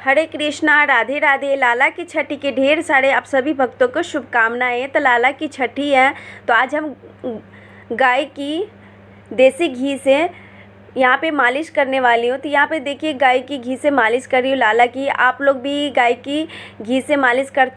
हरे कृष्णा, राधे राधे। लाला की छठी के ढेर सारे आप सभी भक्तों को शुभकामनाएं। तो लाला की छठी है, तो आज हम गाय की देसी घी से यहाँ पे मालिश करने वाली हूँ। तो यहाँ पे देखिए गाय की घी से मालिश कर रही हूँ लाला की। आप लोग भी गाय की घी से मालिश कर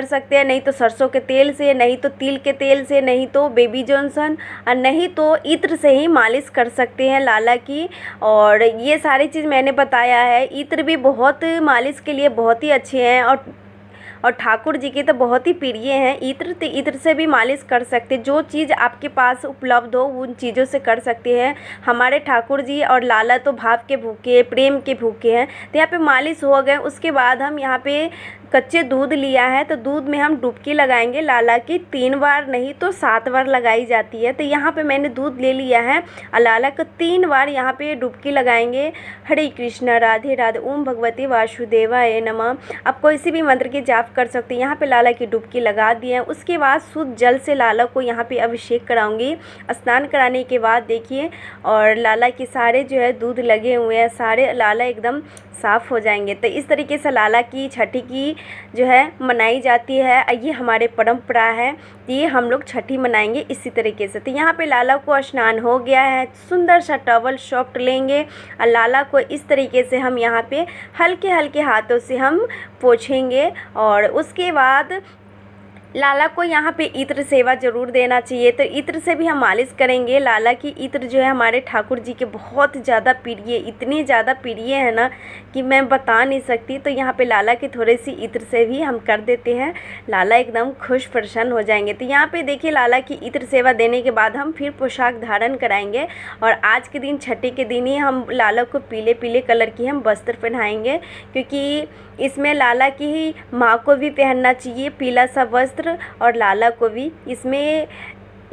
सकते हैं, नहीं तो सरसों के तेल से, नहीं तो तिल के तेल से, नहीं तो बेबी जॉनसन, और नहीं तो इत्र से ही मालिश कर सकते हैं लाला की। और ये सारी चीज़ मैंने बताया है। इत्र भी बहुत मालिश के लिए बहुत ही अच्छे हैं, और ठाकुर जी के तो बहुत ही प्रिय हैं इत्र। तो इत्र से भी मालिश कर सकते, जो चीज़ आपके पास उपलब्ध हो उन चीज़ों से कर सकते हैं। हमारे ठाकुर जी और लाला तो भाव के भूखे, प्रेम के भूखे हैं। तो यहाँ पे मालिश हो गए, उसके बाद हम यहाँ पे कच्चे दूध लिया है, तो दूध में हम डुबकी लगाएंगे लाला की। 3 बार नहीं तो 7 बार लगाई जाती है। तो यहाँ पे मैंने दूध ले लिया है और लाला को 3 बार यहाँ पे डुबकी लगाएंगे। हरे कृष्णा, राधे राधे, ओम भगवते वासुदेवाय नमः। आप कोई सी भी मंत्र की जाप कर सकते हैं। यहाँ पे लाला की डुबकी लगा दिए हैं। उसके बाद शुद्ध जल से लाला को यहाँ पे अभिषेक कराऊंगी। स्नान कराने के बाद देखिए, और लाला के सारे जो है दूध लगे हुए हैं, सारे लाला एकदम साफ़ हो जाएंगे। तो इस तरीके से लाला की छठी की जो है मनाई जाती है। ये हमारे परंपरा है, ये हम लोग छठी मनाएंगे इसी तरीके से। तो यहाँ पे लाला को स्नान हो गया है, सुंदर सा टॉवल सॉफ्ट लेंगे और लाला को इस तरीके से हम यहाँ पे हल्के हल्के हाथों से हम पोंछेंगे। और उसके बाद लाला को यहाँ पे इत्र सेवा ज़रूर देना चाहिए। तो इत्र से भी हम मालिश करेंगे। लाला की इत्र जो है हमारे ठाकुर जी के बहुत ज़्यादा प्रिय, इतनी ज़्यादा प्रिय है ना कि मैं बता नहीं सकती। तो यहाँ पे लाला की थोड़ी सी इत्र से भी हम कर देते हैं, लाला एकदम खुश प्रसन्न हो जाएंगे। तो यहाँ पे देखिए लाला की इत्र सेवा देने के बाद हम फिर पोशाक धारण कराएंगे। और आज के दिन, छठी के दिन ही हम लाला को पीले पीले कलर की हम वस्त्र पहनाएंगे, क्योंकि इसमें लाला की ही माँ को भी पहनना चाहिए पीला सा वस्त्र, और लाला को भी। इसमें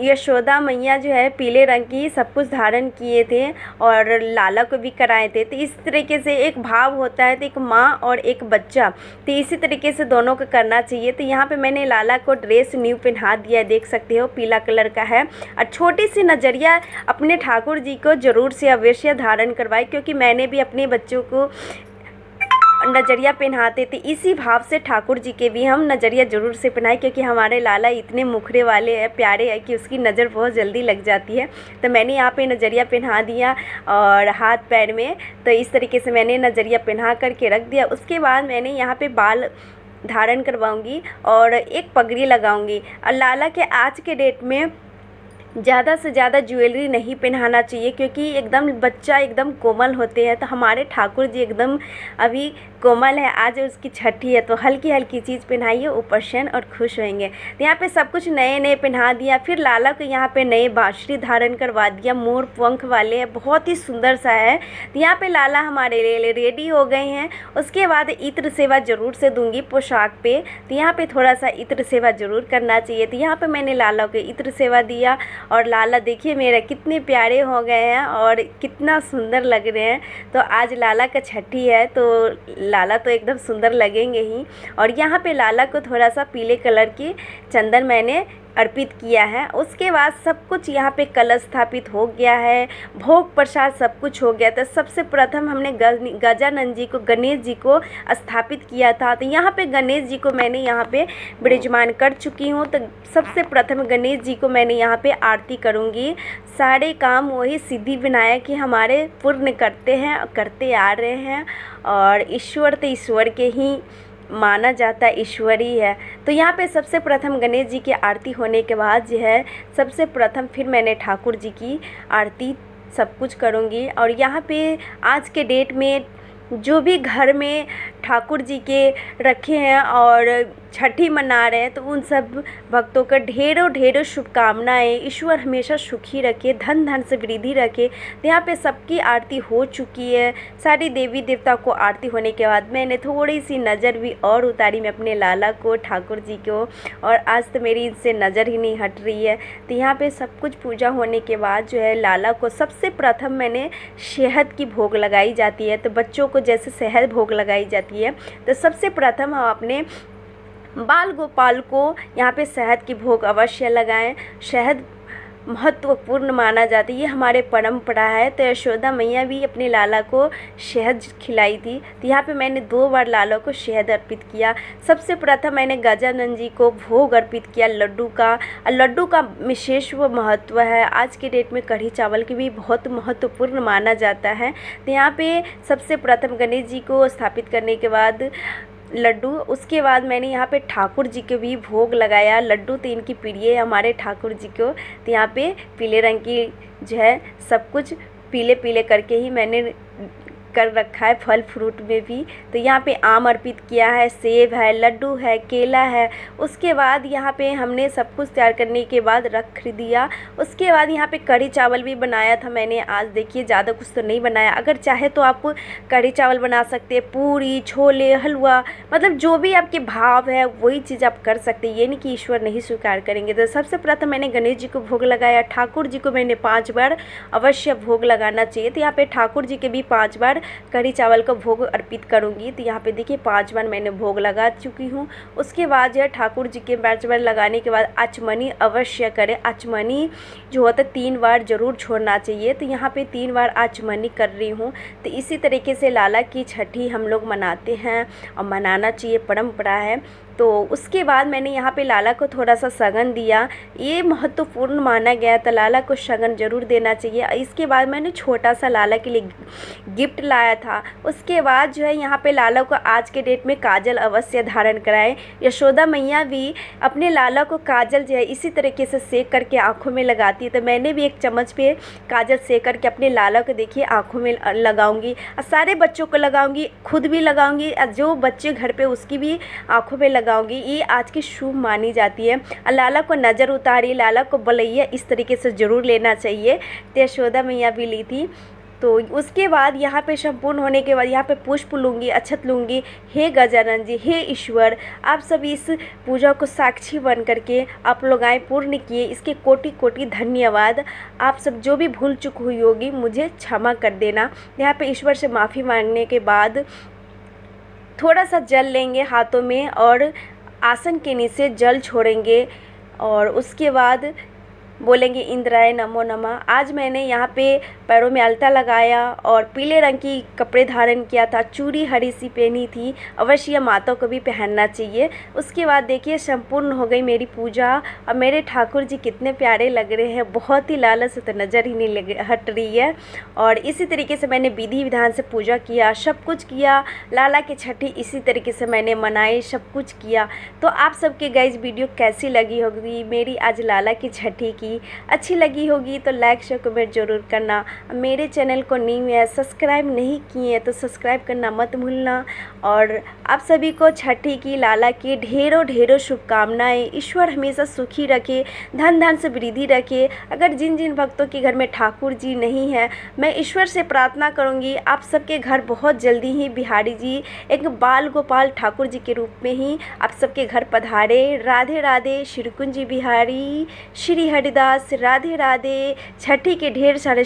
यशोदा मैया जो है पीले रंग की सब कुछ धारण किए थे और लाला को भी कराए थे। तो इस तरीके से एक भाव होता है, तो एक माँ और एक बच्चा, तो इसी तरीके से दोनों को करना चाहिए। तो यहाँ पे मैंने लाला को ड्रेस न्यू पहना दिया है, देख सकते हो पीला कलर का है। और छोटी सी नज़रिया अपने ठाकुर जी को ज़रूर से अवश्य धारण करवाए, क्योंकि मैंने भी अपने बच्चों को नज़रिया पहनाते थे। इसी भाव से ठाकुर जी के भी हम नज़रिया ज़रूर से पहनाए, क्योंकि हमारे लाला इतने मुखरे वाले हैं, प्यारे हैं कि उसकी नज़र बहुत जल्दी लग जाती है। तो मैंने यहाँ पे नज़रिया पहना दिया और हाथ पैर में, तो इस तरीके से मैंने नज़रिया पहना करके रख दिया। उसके बाद मैंने यहाँ पे बाल धारण करवाऊँगी और एक पगड़ी लगाऊँगी। और लाला के आज के डेट में ज़्यादा से ज़्यादा ज्वेलरी नहीं पहनाना चाहिए, क्योंकि एकदम बच्चा एकदम कोमल होते हैं। तो हमारे ठाकुर जी एकदम अभी कोमल है, आज उसकी छठी है, तो हल्की हल्की चीज़ पहनाइए, वो प्रसन्न और खुश होंगे। तो यहाँ पे सब कुछ नए नए पहना दिया। फिर लाला को यहाँ पे नए बांसुरी धारण करवा दिया, मोर पंख वाले है, बहुत ही सुंदर सा है। तो यहाँ पे लाला हमारे लिए रेडी हो गए हैं। उसके बाद इत्र सेवा ज़रूर से दूंगी पोशाक पे, तो यहाँ पे थोड़ा सा इत्र सेवा ज़रूर करना चाहिए। तो यहाँ पे मैंने लाला को इत्र सेवा दिया, और लाला देखिए मेरे कितने प्यारे हो गए हैं और कितना सुंदर लग रहे हैं। तो आज लाला का छठी है, तो लाला तो एकदम सुंदर लगेंगे ही। और यहाँ पे लाला को थोड़ा सा पीले कलर की चंदन मैंने अर्पित किया है। उसके बाद सब कुछ यहाँ पे कलश स्थापित हो गया है, भोग प्रसाद सब कुछ हो गया। तो सबसे प्रथम हमने गजानन जी को, गणेश जी को स्थापित किया था। तो यहाँ पे गणेश जी को मैंने यहाँ पे विराजमान कर चुकी हूँ। तो सबसे प्रथम गणेश जी को मैंने यहाँ पे आरती करूँगी। सारे काम वही सिद्धि विनायक ही हमारे पूर्ण करते हैं, करते आ रहे हैं। और ईश्वर तो ईश्वर के ही माना जाता है, ईश्वरी है। तो यहाँ पे सबसे प्रथम गणेश जी की आरती होने के बाद जो है सबसे प्रथम फिर मैंने ठाकुर जी की आरती सब कुछ करूँगी। और यहाँ पे आज के डेट में जो भी घर में ठाकुर जी के रखे हैं और छठी मना रहे हैं, तो उन सब भक्तों का ढेरों ढेरों शुभकामनाएं। ईश्वर हमेशा सुखी रखे, धन धन से वृद्धि रखे। तो यहाँ पे सबकी आरती हो चुकी है। सारी देवी देवता को आरती होने के बाद मैंने थोड़ी सी नज़र भी और उतारी, मैं अपने लाला को, ठाकुर जी को, और आज तो मेरी इनसे नज़र ही नहीं हट रही है। तो यहाँ पे सब कुछ पूजा होने के बाद जो है लाला को सबसे प्रथम मैंने शहद की भोग लगाई जाती है। तो बच्चों को जैसे शहद भोग लगाई जाती है, तो सबसे प्रथम हम अपने बाल गोपाल को यहाँ पे शहद की भोग अवश्य लगाएं। शहद महत्वपूर्ण माना जाता है, ये हमारे परंपरा है। तो यशोदा मैया भी अपने लाला को शहद खिलाई थी। तो यहाँ पे मैंने 2 बार लाला को शहद अर्पित किया। सबसे प्रथम मैंने गजानन जी को भोग अर्पित किया लड्डू का। और लड्डू का विशेष वो महत्व है, आज के डेट में कढ़ी चावल की भी बहुत महत्वपूर्ण माना जाता है। तो यहाँ पे सबसे प्रथम गणेश जी को स्थापित करने के बाद लड्डू, उसके बाद मैंने यहाँ पे ठाकुर जी के भी भोग लगाया। लड्डू तो इनकी प्रिय है हमारे ठाकुर जी को। तो यहाँ पे पीले रंग की जो है सब कुछ पीले पीले करके ही मैंने कर रखा है, फल फ्रूट में भी। तो यहाँ पे आम अर्पित किया है, सेब है, लड्डू है, केला है। उसके बाद यहाँ पे हमने सब कुछ तैयार करने के बाद रख दिया। उसके बाद यहाँ पे कढ़ी चावल भी बनाया था मैंने आज। देखिए ज़्यादा कुछ तो नहीं बनाया, अगर चाहे तो आप कढ़ी चावल बना सकते हैं, पूरी, छोले, हलवा, मतलब जो भी आपके भाव है वही चीज़ आप कर सकते हैं। ये नहीं कि ईश्वर नहीं स्वीकार करेंगे। तो सबसे प्रथम मैंने गणेश जी को भोग लगाया। ठाकुर जी को मैंने 5 बार अवश्य भोग लगाना चाहिए। तो यहाँ पे ठाकुर जी के भी 5 बार कढ़ी चावल का भोग अर्पित करूंगी। तो यहाँ पे देखिए 5 बार मैंने भोग लगा चुकी हूँ। उसके बाद जो है ठाकुर जी के 5 बार लगाने के बाद आचमनी अवश्य करें। आचमनी जो होता है 3 बार ज़रूर छोड़ना चाहिए। तो यहाँ पे 3 बार आचमनी कर रही हूँ। तो इसी तरीके से लाला की छठी हम लोग मनाते हैं और मनाना चाहिए, परंपरा है। तो उसके बाद मैंने यहाँ पे लाला को थोड़ा सा शगन दिया, ये महत्वपूर्ण माना गया। तो लाला को शगन जरूर देना चाहिए। इसके बाद मैंने छोटा सा लाला के लिए गिफ्ट लाया था। उसके बाद जो है यहाँ पे लाला को आज के डेट में काजल अवश्य धारण कराएं। यशोदा मैया भी अपने लाला को काजल जो है इसी तरीके से सेक करके आँखों में लगाती है। तो मैंने भी एक चम्मच पे काजल सेक करके अपने लाला को देखिए आँखों में लगाऊंगी और सारे बच्चों को लगाऊंगी, खुद भी लगाऊंगी और जो बच्चे घर पे उसकी भी आँखों में लगाऊंगी। ये आज की शुभ मानी जाती है। लाला को नज़र उतारी, लाला को बलैया इस तरीके से ज़रूर लेना चाहिए। तो यशोदा मैया भी ली थी। तो उसके बाद यहाँ पे संपूर्ण होने के बाद यहाँ पे पुष्प लूँगी, अक्षत लूँगी। हे गजानन जी, हे ईश्वर, आप सब इस पूजा को साक्षी बन करके आप लोग आए पूर्ण किए, इसके कोटि कोटि धन्यवाद। आप सब जो भी भूल चूक हुई होगी मुझे क्षमा कर देना। यहाँ पे ईश्वर से माफ़ी मांगने के बाद थोड़ा सा जल लेंगे हाथों में और आसन के नीचे जल छोड़ेंगे और उसके बाद बोलेंगे इंद्राय नमो नमः। आज मैंने यहाँ पे पैरों में अलता लगाया और पीले रंग की कपड़े धारण किया था, चूड़ी हरी सी पहनी थी। अवश्य माता को भी पहनना चाहिए। उसके बाद देखिए संपूर्ण हो गई मेरी पूजा और मेरे ठाकुर जी कितने प्यारे लग रहे हैं, बहुत ही लाला से तो नज़र ही नहीं हट रही है। और इसी तरीके से मैंने विधि विधान से पूजा किया, सब कुछ किया। लाला की छठी इसी तरीके से मैंने मनाई, सब कुछ किया। तो आप सबके गाइस वीडियो कैसी लगी होगी मेरी आज लाला की छठी की? अच्छी लगी होगी तो लाइक शेयर कमेंट जरूर करना। मेरे चैनल को न्यू है, सब्सक्राइब नहीं किए तो सब्सक्राइब करना मत भूलना। और आप सभी को छठी की, लाला की ढेरों ढेरों शुभकामनाएं। ईश्वर हमेशा सुखी रखे, धन धन से वृद्धि रखे। अगर जिन जिन भक्तों के घर में ठाकुर जी नहीं है, मैं ईश्वर से प्रार्थना करूंगी आप सबके घर बहुत जल्दी ही बिहारी जी एक बाल गोपाल ठाकुर जी के रूप में ही आप सबके घर पधारे। राधे राधे, श्री कुंज बिहारी, श्री हरिदास, राधे राधे। छठी के ढेर सारे